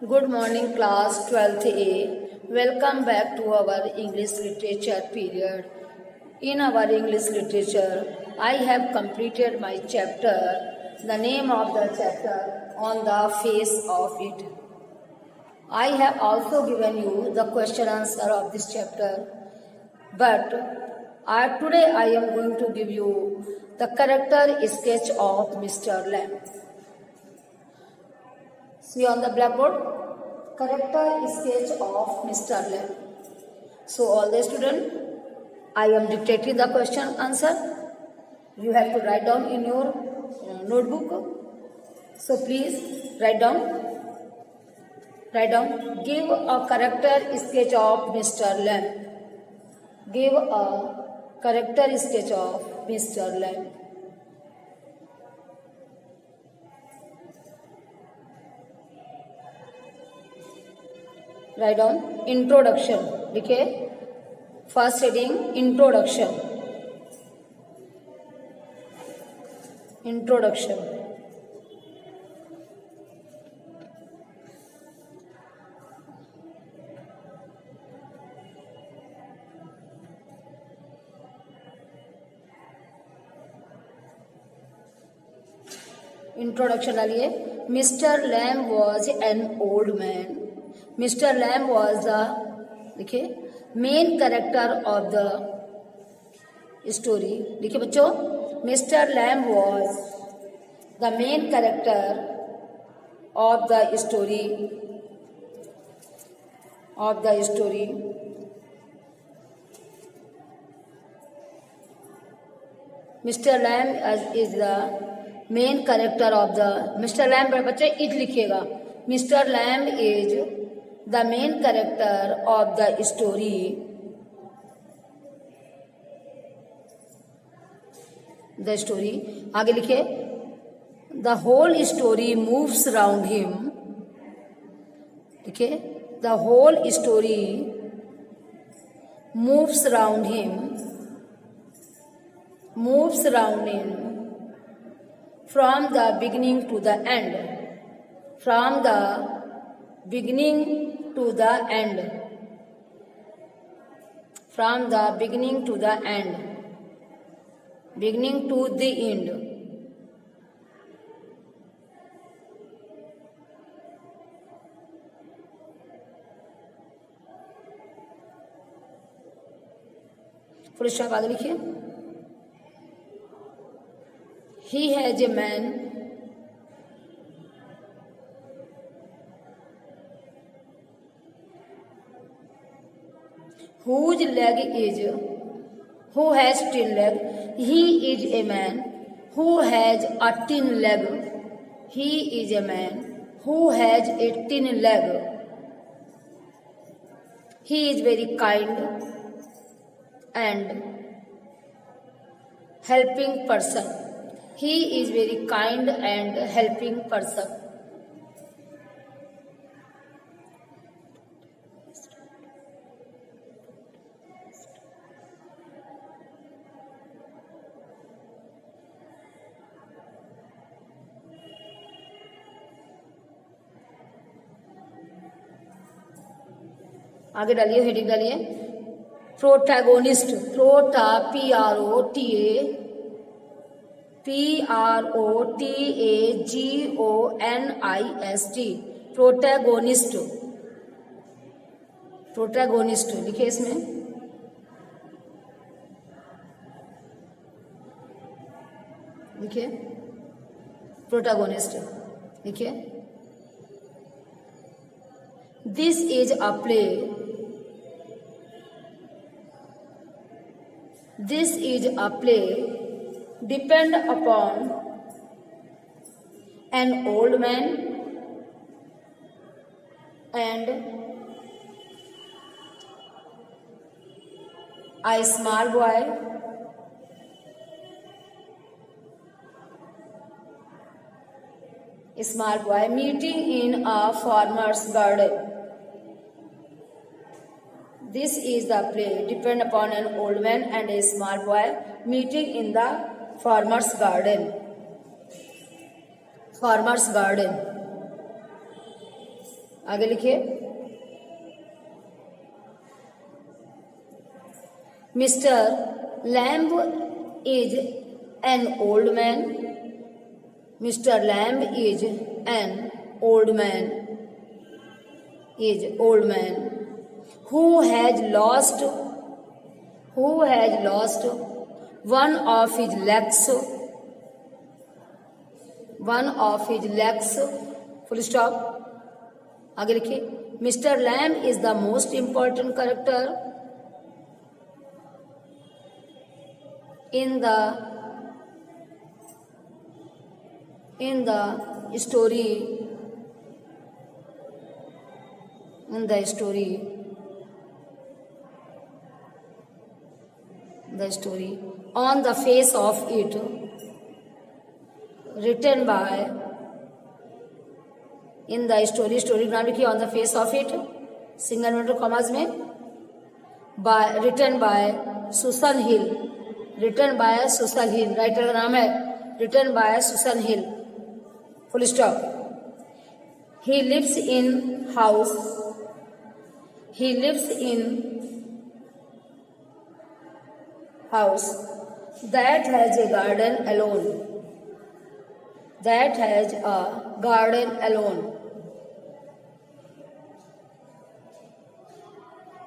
Good morning, class 12th A. Welcome back to our English literature period. In our English literature, I have completed my chapter, the name of the chapter, On the Face of It. I have also given you the question answer of this chapter, but today I am going to give you the character sketch of Mr. Lamb. See on the blackboard, character sketch of Mr. Lamb. So all the students, I am dictating the question answer. You have to write down in your notebook. So please write down. Give a character sketch of Mr. Lamb. Give a character sketch of Mr. Lamb. Write down introduction. Okay. First heading introduction. Introduction. Introduction डालिए. Mr. Lamb was an old man. Mr. Lamb was the main character of the story. देखिए बच्चों, Mr. Lamb was the main character of the story. Mr. Lamb is the main character of the. Mr. Lamb बच्चे it लिखिएगा. Mr. Lamb is the main character of the story. The story. आगे लिखिए. The whole story moves around him. Okay. The whole story moves around him. From the beginning to the end. From the beginning to the end. From the beginning to the end. Beginning to the end. Full stop आगे लिखिए. He has a man whose leg is, who has 10 leg. He is a man who has a 10 leg. He is a man who has a 10 leg. He is very kind and helping person. He is very kind and helping person. आगे डालिए. Heading डालिए. Protagonist. Protagonist. Protagonist लिखिए इसमें. लिखिए protagonist. लिखिए. This is a play. This is a play depend upon an old man and a small boy. Meeting in a farmer's garden. This is the play depend upon an old man and a small boy meeting in the farmer's garden. आगे लिखिए, mister lamb is an old man, mister lamb is an old man, is old man, who has lost one of his legs, full stop. आगे लिखिए, mister lamb is the most important character in the story on the face of it, written by, in the story नाम लिखिए, on the face of it, single inverted commas में, by written by Susan hill, written by Susan hill, writer का नाम है, written by Susan hill, full stop. he lives in house that has a garden alone,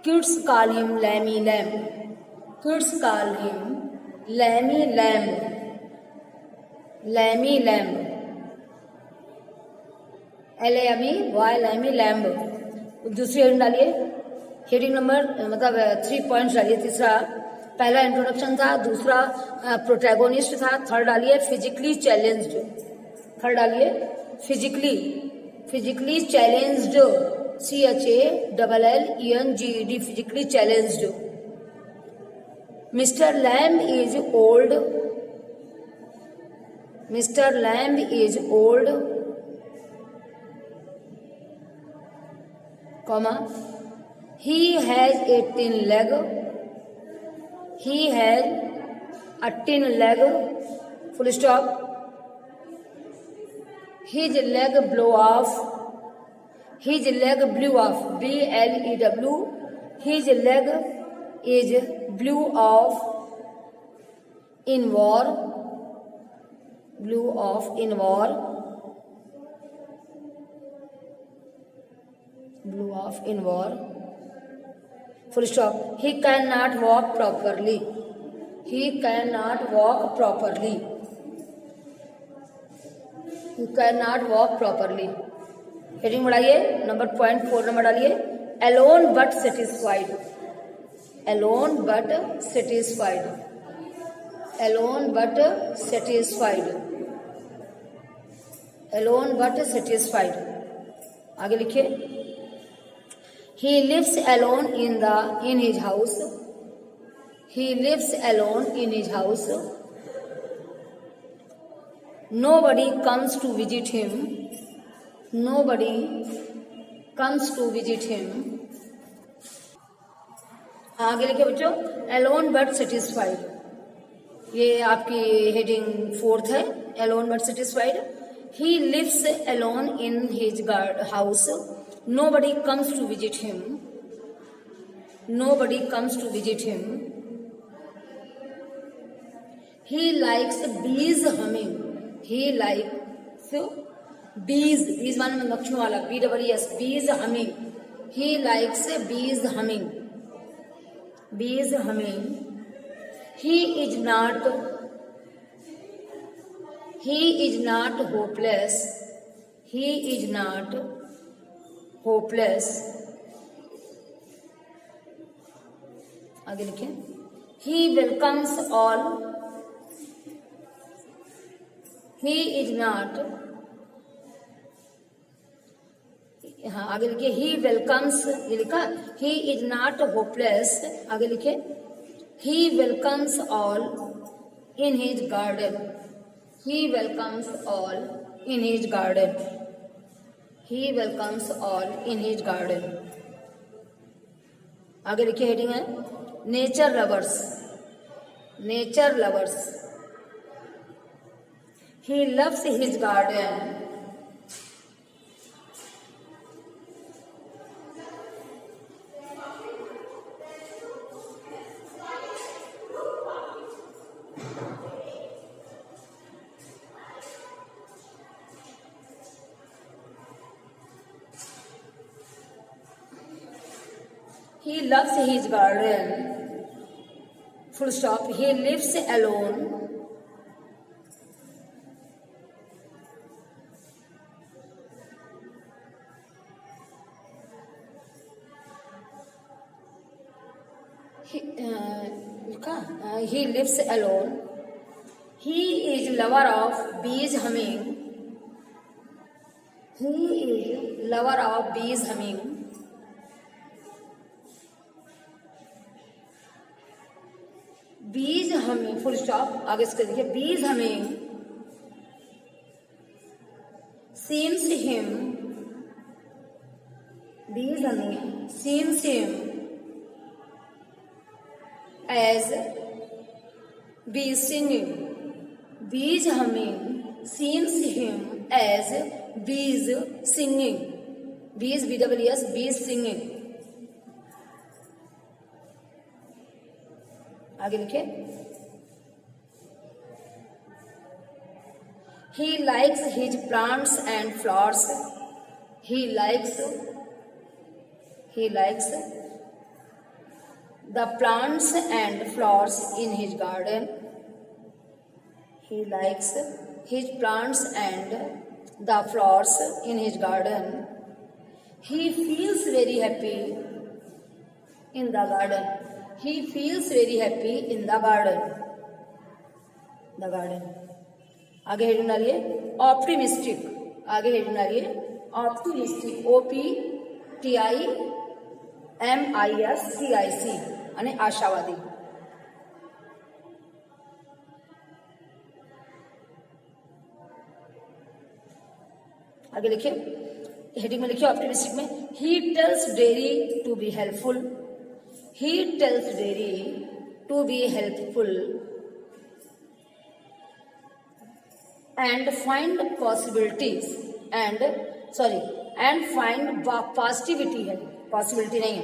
kids call him Lammy Lamb, Lammy Lamb. दूसरी heading डालिए, heading number मतलब 3 points डालिए. तीसरा, पहला introduction था, दूसरा प्रोटैगोनिस्ट था, थर्ड डालिए फिजिकली चैलेंज्ड, थर्ड डालिए physically challenged, CHALLENGED, physically challenged. Mister lamb is old, comma, he has a tin leg, full stop. his leg blew off, BLEW, his leg is blew off in war, full stop. he cannot walk properly, heading बढ़ाइए, number point 4 number डालिए, alone but satisfied, आगे लिखिए, he lives alone in his house, nobody comes to visit him, आगे लिखिए बच्चों, alone but satisfied, ये आपकी heading 4th है, alone but satisfied. he lives alone in his house, nobody comes to visit him, he likes bees humming, bees माने मक्खियों वाला, BEES, bees humming, he likes bees humming. he is not hopeless, आगे लिखें, he welcomes all, आगे लिखिए, he welcomes, ये लिखा, he is not hopeless, आगे लिखिए, he welcomes all in his garden, आगे लिखिए, हेडिंग है nature lovers, he loves his garden, He loves his garden. Full stop. He lives alone. He lives alone. He is lover of bees humming. He is lover of bees humming. Bees humming. Full stop. आगे इसके देखिए. Bees humming seems him. Bees humming seems him as bees singing. Bees humming seems him as bees singing. Bees, BWS, bees singing. आगे लिखिए. He likes his plants and flowers. He likes the plants and flowers in his garden. He likes his plants and the flowers in his garden. He feels very happy in the garden. He feels very happy in the garden. The garden. आगे heading डालिए optimistic. आगे heading डालिए optimistic. OPTIMISTIC અને આશાવાદી. आगे लिखिए. Heading में लिखिए ऑप्टिमिस्टिक में. He tells Derry to be helpful. He tells Derry to be helpful and find possibilities and find positivity है. Possibility नहीं है.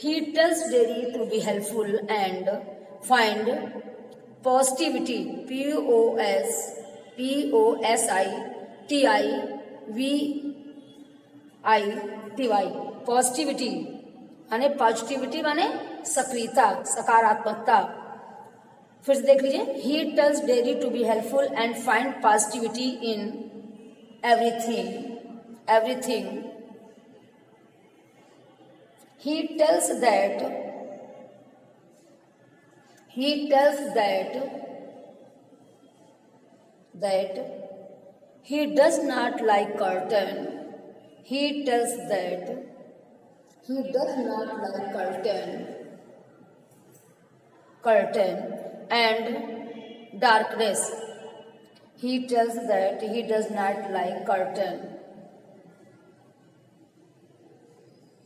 He tells Derry to be helpful and find positivity. POSITIVITY. Positivity माने positivity माने सक्रियता, सकारात्मकता. फिर से देख लीजिए. He tells Derry to be helpful and find positivity in everything. He tells that he does not like curtain. He tells that he does not like curtain and darkness. He tells that he does not like curtain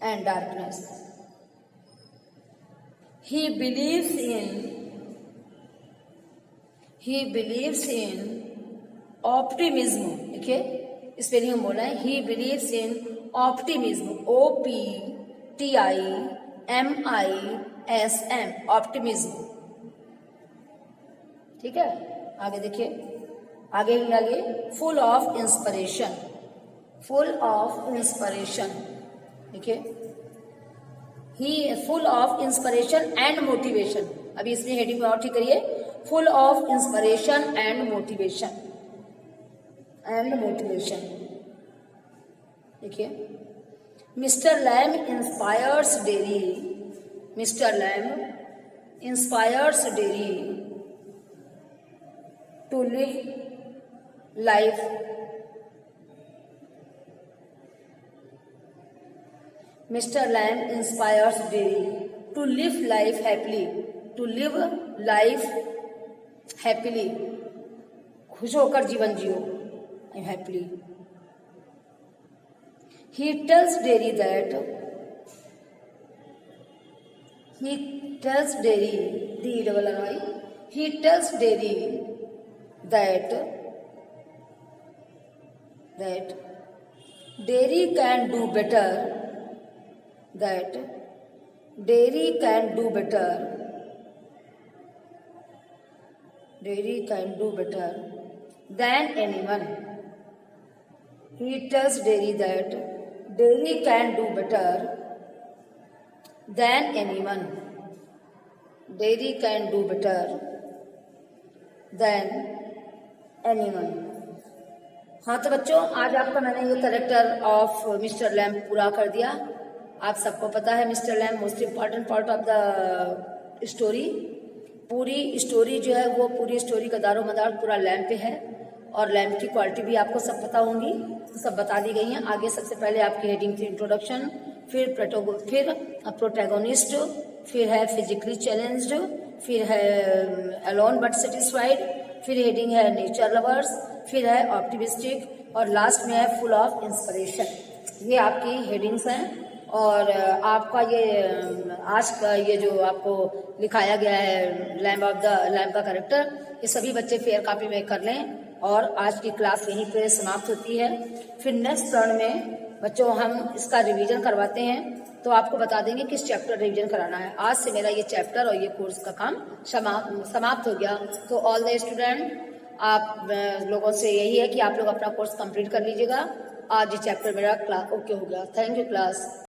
and darkness. He believes in optimism. Okay, spelling हम बोला है. He believes in optimism. OPTIMISM. Optimism. ठीक है. आगे देखिए. आगे डालिए full of inspiration. देखिए. He full of inspiration and motivation. अभी इसमें हेडिंग में और ठीक करिए. Full of inspiration and motivation. देखिए. Mr. Lamb inspires Derry. Mr. Lamb inspires Derry to live life Mr. Lamb inspires Derry to live life happily. खुश होकर जीवन जियो. Happily. He tells Derry that He tells Derry that Derry can do better. Derry can do better than anyone. He tells Derry that Derry can do better than anyone. Dairy can do better than anyone. हाँ तो बच्चों, आज आपका मैंने ये character of mister lamp पूरा कर दिया। आप सबको पता है mister lamp most important part of the story. पूरी स्टोरी जो है वो पूरी स्टोरी का दारो मदार पूरा लैम्प पे है, और लैम्प की क्वालिटी भी आपको सब पता होंगी, सब बता दी गई हैं। आगे सबसे पहले आपकी हेडिंग थी इंट्रोडक्शन, फिर प्रोटैगोनिस्ट, फिर है फिजिकली चैलेंज्ड, फिर है अलोन बट सेटिस्फाइड, फिर हेडिंग है नेचर लवर्स, फिर है ऑप्टिमिस्टिक, और लास्ट में है फुल ऑफ इंस्पिरेशन। ये आपकी हेडिंग्स हैं। और आपका ये आज का ये जो आपको लिखाया गया है लैम्प का कैरेक्टर, ये सभी बच्चे फेयर कॉपी में कर लें। और आज की क्लास यहीं पे समाप्त होती है। फिर नेक्स्ट टर्न में बच्चों हम इसका रिवीजन करवाते हैं, तो आपको बता देंगे किस चैप्टर रिवीजन कराना है। आज से मेरा ये चैप्टर और ये कोर्स का काम समाप्त हो गया। तो ऑल द स्टूडेंट, आप लोगों से यही है कि आप लोग अपना कोर्स कंप्लीट कर लीजिएगा। आज ये चैप्टर मेरा क्लास ओके हो गया। Thank you class.